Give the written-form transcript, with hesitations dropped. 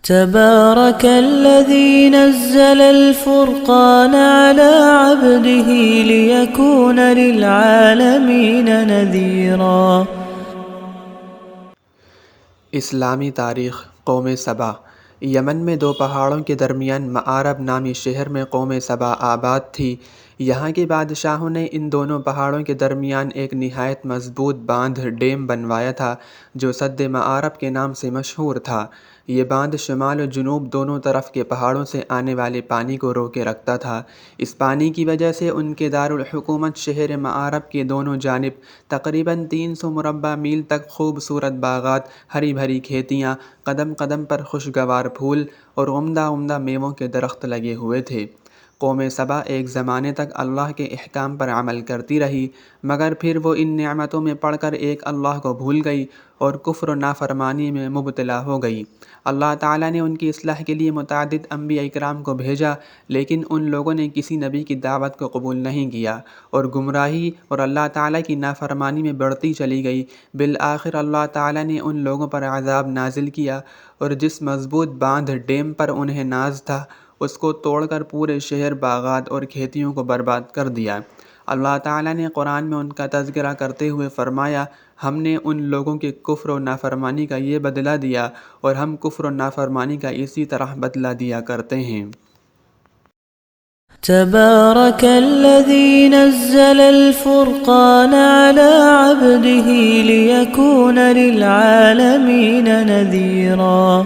تبارك الذي نزل الفرقان على عبده ليكون للعالمين نذيرا۔ اسلامی تاریخ۔ قوم سبا۔ یمن میں دو پہاڑوں کے درمیان مآرب نامی شہر میں قوم سبا آباد تھی۔ یہاں کے بادشاہوں نے ان دونوں پہاڑوں کے درمیان ایک نہایت مضبوط باندھ ڈیم بنوایا تھا جو سد مآرب کے نام سے مشہور تھا۔ یہ باندھ شمال و جنوب دونوں طرف کے پہاڑوں سے آنے والے پانی کو روکے رکھتا تھا۔ اس پانی کی وجہ سے ان کے دارالحکومت شہر مآرب کے دونوں جانب تقریباً 300 مربع میل تک خوبصورت باغات، ہری بھری کھیتیاں، قدم قدم پر خوشگوار پھول اور عمدہ عمدہ میووں کے درخت لگے ہوئے تھے۔ قوم سبا ایک زمانے تک اللہ کے احکام پر عمل کرتی رہی، مگر پھر وہ ان نعمتوں میں پڑ کر ایک اللہ کو بھول گئی اور کفر و نافرمانی میں مبتلا ہو گئی۔ اللہ تعالیٰ نے ان کی اصلاح کے لیے متعدد انبیاء اکرام کو بھیجا، لیکن ان لوگوں نے کسی نبی کی دعوت کو قبول نہیں کیا اور گمراہی اور اللہ تعالیٰ کی نافرمانی میں بڑھتی چلی گئی۔ بالآخر اللہ تعالیٰ نے ان لوگوں پر عذاب نازل کیا اور جس مضبوط باندھ ڈیم پر انہیں ناز تھا اس کو توڑ کر پورے شہر، باغات اور کھیتیوں کو برباد کر دیا۔ اللہ تعالیٰ نے قرآن میں ان کا تذکرہ کرتے ہوئے فرمایا، ہم نے ان لوگوں کے کفر و نافرمانی کا یہ بدلہ دیا اور ہم کفر و نافرمانی کا اسی طرح بدلہ دیا کرتے ہیں۔ تبارك الذي نزل الفرقان على عبده ليكون للعالمين نذيرا۔